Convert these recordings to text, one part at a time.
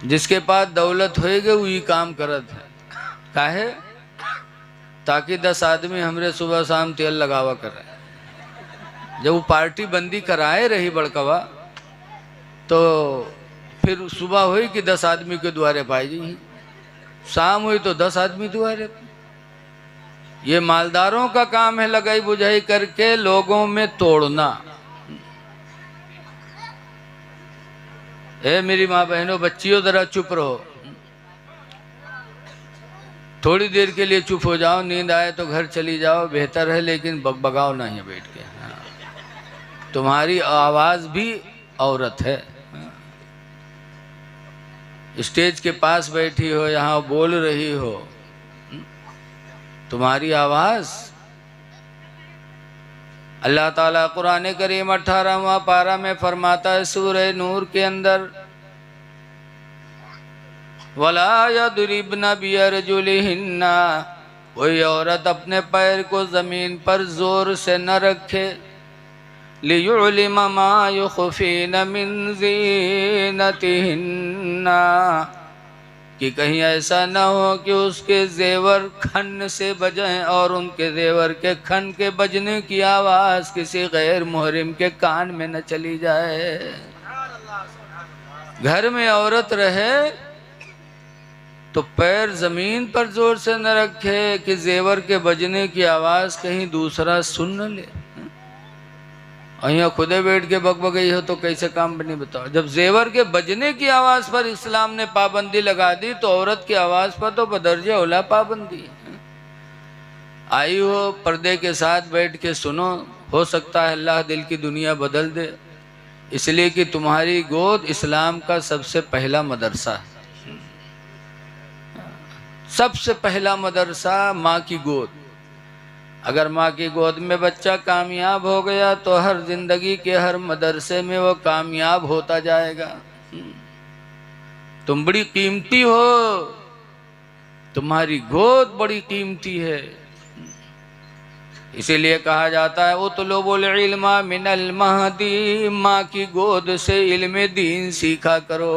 जिसके पास दौलत होएगे वही काम करत है काहे, ताकि 10 आदमी हमरे सुबह शाम तेल लगावा करे। जब वो पार्टी बंदी कराए रही बड़कवा, तो फिर सुबह हुई कि 10 आदमी के द्वारे पाई जी, शाम हुई तो 10 आदमी द्वारे। ये मालदारों का काम है लगाई बुझाई करके लोगों में तोड़ना। ए मेरी माँ बहनों, बच्चियों जरा चुप रहो, थोड़ी देर के लिए चुप हो जाओ, नींद आए तो घर चली जाओ, बेहतर है, लेकिन बगबगाओ नहीं बैठ के। हाँ। तुम्हारी आवाज भी औरत है। स्टेज के पास बैठी हो, यहाँ बोल रही हो, तुम्हारी आवाज। अल्लाह ताला कुरान करीम 18वां पारा में फरमाता है सूरह नूर के अंदर, वला यदरिबना बिअरजुलिहिन्ना, कोई औरत अपने पैर को जमीन पर जोर से न रखे, लियुलिम मा युखफीन मिन ज़ीनतिहिन्ना, कि कहीं ऐसा न हो कि उसके जेवर खन से बजें और उनके जेवर के खन के बजने की आवाज़ किसी गैर मुहरिम के कान में न चली जाए। घर में औरत रहे तो पैर जमीन पर जोर से न रखे कि जेवर के बजने की आवाज़ कहीं दूसरा सुन न ले। यहाँ खुदे बैठ के बकबगई हो तो कैसे काम बनी बताओ। जब जेवर के बजने की आवाज़ पर इस्लाम ने पाबंदी लगा दी, तो औरत की आवाज़ पर तो बदर्जे औला पाबंदी। आई हो पर्दे के साथ बैठ के सुनो, हो सकता है अल्लाह दिल की दुनिया बदल दे, इसलिए कि तुम्हारी गोद इस्लाम का सबसे पहला मदरसा है। सबसे पहला मदरसा माँ की गोद। अगर माँ की गोद में बच्चा कामयाब हो गया तो हर जिंदगी के हर मदरसे में वो कामयाब होता जाएगा। तुम बड़ी कीमती हो, तुम्हारी गोद बड़ी कीमती है। इसीलिए कहा जाता है उतलुबुल इल्मा मिनल महदी, माँ की गोद से इल्म दीन सीखा करो।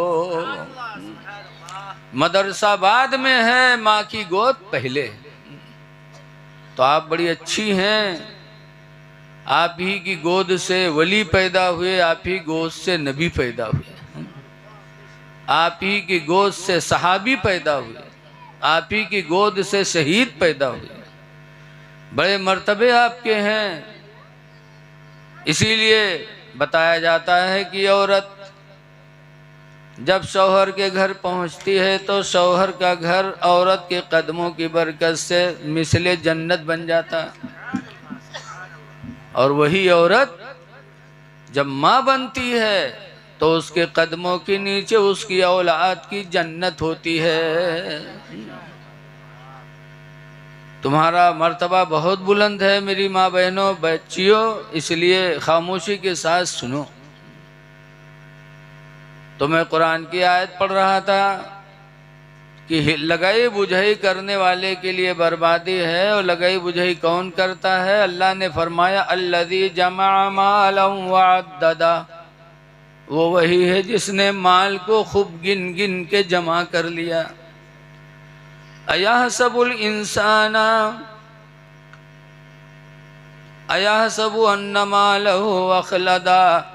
मदरसा बाद में है, माँ की गोद पहले। तो आप बड़ी अच्छी हैं, आप ही की गोद से वली पैदा हुए, आप ही गोद से नबी पैदा हुए, आप ही की गोद से सहाबी पैदा हुए, आप ही की गोद से शहीद पैदा हुए। बड़े मर्तबे आपके हैं। इसीलिए बताया जाता है कि औरत जब शौहर के घर पहुंचती है तो शौहर का घर औरत के कदमों की बरकत से मिसले जन्नत बन जाता। और वही औरत जब माँ बनती है तो उसके कदमों के नीचे उसकी औलाद की जन्नत होती है। तुम्हारा मर्तबा बहुत बुलंद है मेरी माँ बहनों बच्चियों, इसलिए खामोशी के साथ सुनो। तो मैं कुरान की आयत पढ़ रहा था कि लगाई बुझाई करने वाले के लिए बर्बादी है, और लगाई बुझाई कौन करता है? अल्लाह ने फरमाया अल्लज़ी जमा मालन वअद्ददा, वो वही है जिसने माल को खूब गिन गिन के जमा कर लिया। अयहसबुल इंसाना अयहसबु अन्नमा लहु अखलदा,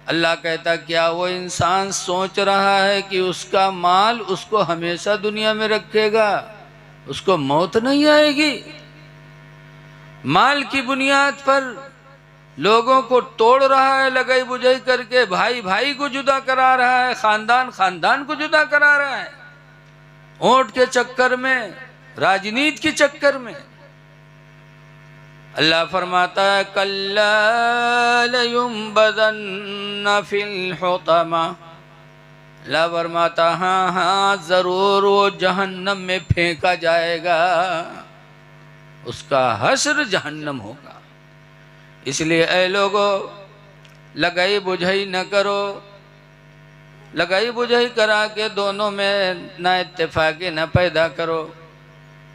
अल्लाह कहता क्या वो इंसान सोच रहा है कि उसका माल उसको हमेशा दुनिया में रखेगा, उसको मौत नहीं आएगी? माल की बुनियाद पर लोगों को तोड़ रहा है लगाई बुझाई करके, भाई भाई को जुदा करा रहा है, खानदान खानदान को जुदा करा रहा है, वोट के चक्कर में, राजनीति के चक्कर में। अल्लाह फरमाता है कल्ला लयुंबदन्न फिल हुतमा, अल्लाह फरमाता हाँ हाँ जरूर वो जहन्नम में फेंका जाएगा, उसका हश्र जहन्नम होगा। इसलिए ऐ लोगों लगाई बुझाई न करो, लगाई बुझाई करा के दोनों में ना इत्तेफाकी न पैदा करो।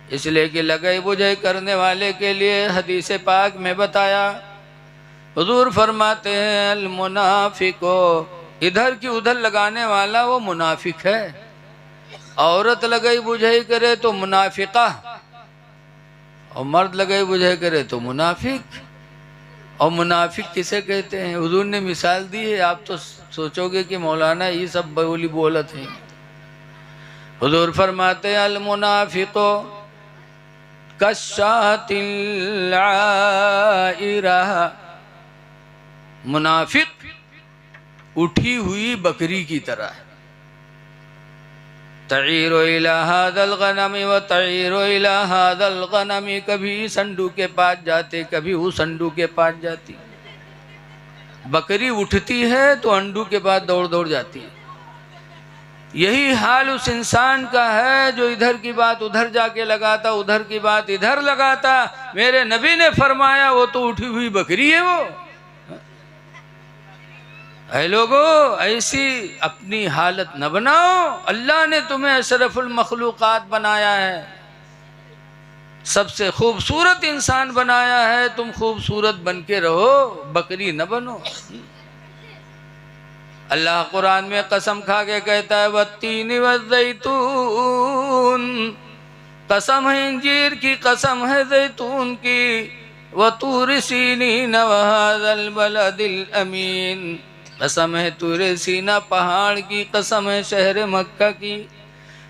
इसलिए कि लगाई बुझाई करने वाले के लिए हदीस पाक में बताया, हुजूर फरमाते हैं अल मुनाफिको इधर की उधर लगाने वाला वो मुनाफिक है। औरत लगाई बुझाई करे तो मुनाफिका, और मर्द लगाई बुझाई करे तो मुनाफिक। और मुनाफिक किसे कहते हैं? हुजूर ने मिसाल दी है, आप तो सोचोगे कि मौलाना ये सब बोली बोलत हैं। हुजूर फरमाते अल मुनाफिको कश्शातिल आइरा, मुनाफिक उठी हुई बकरी की तरह है। तईरो इला हादल गनमी व तईरो इला हादल गनमी, कभी संडू के पास जाते कभी उस संडू के पास जाती। बकरी उठती है तो अंडू के पास दौड़ दौड़ जाती है। यही हाल उस इंसान का है जो इधर की बात उधर जाके लगाता, उधर की बात इधर लगाता। मेरे नबी ने फरमाया वो तो उठी हुई बकरी है वो। ऐ लोगों, ऐसी अपनी हालत न बनाओ। अल्लाह ने तुम्हें अशरफुल मखलूकात बनाया है, सबसे खूबसूरत इंसान बनाया है। तुम खूबसूरत बन के रहो, बकरी न बनो। अल्लाह कुरान में कसम खा के कहता है वत्तीन वज़ैतून, कसम है इंजीर की, कसम है जैतून की, वतूर सीनीन वहाज़ल बलदिल अमीन, कसम है तूर सीना पहाड़ की, कसम है शहर मक्का की।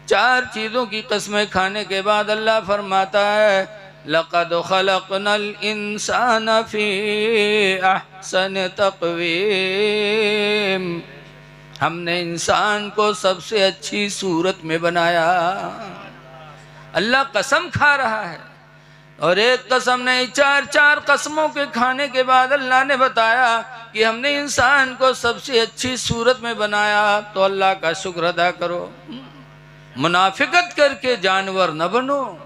चार चीज़ों की कस्में खाने के बाद अल्लाह फरमाता है लक़द खलक़नल इंसान फ़ी अहसन तक़वीम, हमने इंसान को सबसे अच्छी सूरत में बनाया। अल्लाह कसम खा रहा है, और एक कसम नहीं, चार चार कसमों के खाने के बाद अल्लाह ने बताया कि हमने इंसान को सबसे अच्छी सूरत में बनाया। तो अल्लाह का शुक्र अदा करो। मुनाफिकत करके जानवर न बनो,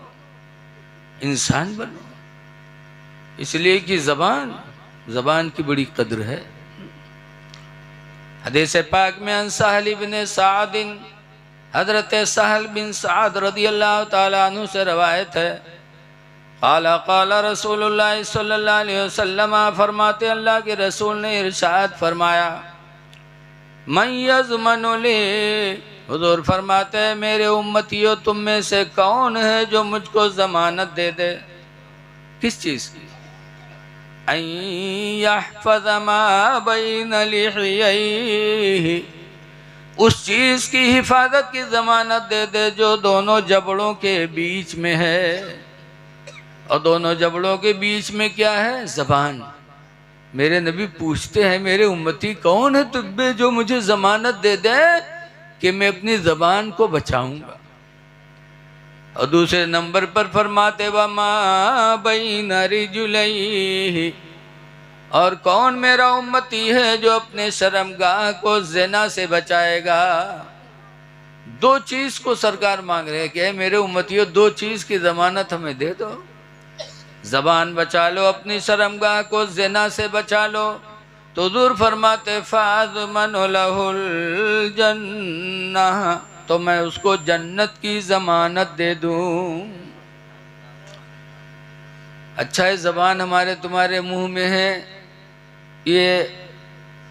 इंसान बनो। इसलिए कि ज़बान की बड़ी कद्र है। हदीस पाक में अन सहल इब्न साद, हज़रत सहल बिन साद रज़ियल्लाहु ताला अन्हु से रवायत है, क़ाला क़ाला रसूलुल्लाह सल्लल्लाहु अलैहि वसल्लम, फरमाते अल्लाह के रसूल ने इरशाद फरमाया मन यज़मनु ली, हुज़ूर फरमाते हैं मेरे उम्मतियों तुम में से कौन है जो मुझको ज़मानत दे दे। किस चीज़ की? अन यहफ़ज़ मा बैन लिहयैहि, उस चीज़ की हिफाजत की ज़मानत दे दे जो दोनों जबड़ों के बीच में है। और दोनों जबड़ों के बीच में क्या है? ज़बान। मेरे नबी पूछते हैं मेरे उम्मती कौन है तुब्बे जो मुझे ज़मानत दे दे कि मैं अपनी ज़बान को बचाऊंगा। और दूसरे नंबर पर फरमाते वमा बैन रिजुलैहि, और कौन मेरा उम्मती है जो अपने शर्मगाह को ज़िना से बचाएगा। दो चीज़ को सरकार मांग रहे हैं कि मेरे उम्मतियों दो चीज़ की ज़मानत हमें दे दो, ज़बान बचा लो, अपनी शर्मगाह को ज़िना से बचा लो। तो हुज़ूर फरमाते फ़ाज़मन लहुल जन्नह, तो मैं उसको जन्नत की ज़मानत दे दूँ। अच्छा है ज़बान हमारे तुम्हारे मुंह में है, ये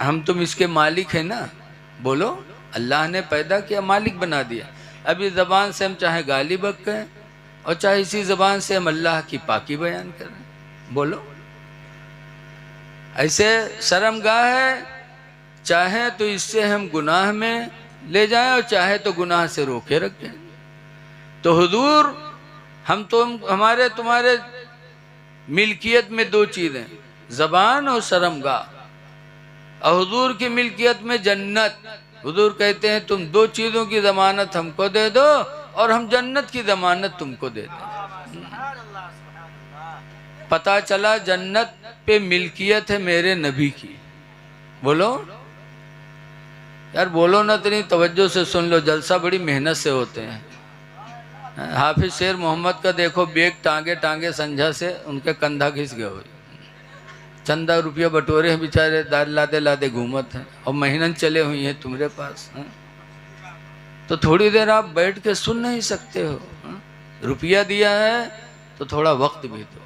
हम तुम इसके मालिक हैं ना। बोलो, अल्लाह ने पैदा किया, मालिक बना दिया। अभी ज़बान से हम चाहे गाली बक करें और चाहे इसी ज़बान से हम अल्लाह की पाकी बयान करें। बोलो, ऐसे शर्मगाह है, चाहे तो इससे हम गुनाह में ले जाएं और चाहे तो गुनाह से रोके रखें। तो हुजूर हम तो हमारे तुम्हारे मिल्कियत में दो चीज़ें, ज़बान और शर्मगाह। और हुजूर की मिल्कियत में जन्नत। हुजूर कहते हैं तुम दो चीज़ों की ज़मानत हमको दे दो और हम जन्नत की ज़मानत तुमको दे दें। पता चला जन्नत पे मिल्कियत है मेरे नबी की। बोलो यार, बोलो ना, इतनी तवज्जो से सुन लो, जलसा बड़ी मेहनत से होते हैं। हाफिज शेर मोहम्मद का देखो, बेग टांगे टांगे संझा से उनके कंधा घिस गए हुए, चंदा रुपया बटोरे हैं बेचारे, दाल लादे लादे घूमत हैं और महीनन चले हुई हैं तुम्हारे पास। तो थोड़ी देर आप बैठ के सुन नहीं सकते हो? रुपया दिया है तो थोड़ा वक्त भी दो।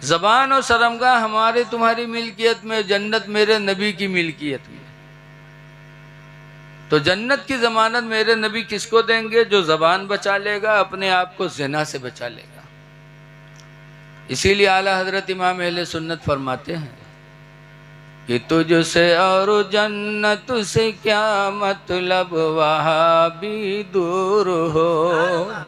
ज़बान और शर्मगाह हमारे तुम्हारी मिल्कियत में, जन्नत मेरे नबी की मिल्कियत में। तो जन्नत की ज़मानत मेरे नबी किसको देंगे? जो ज़बान बचा लेगा, अपने आप को ज़िना से बचा लेगा। इसीलिए आला हजरत इमाम अहले सुन्नत फरमाते हैं कि तुझसे और जन्नत से क्या मतलब, वहाँ भी दूर हो।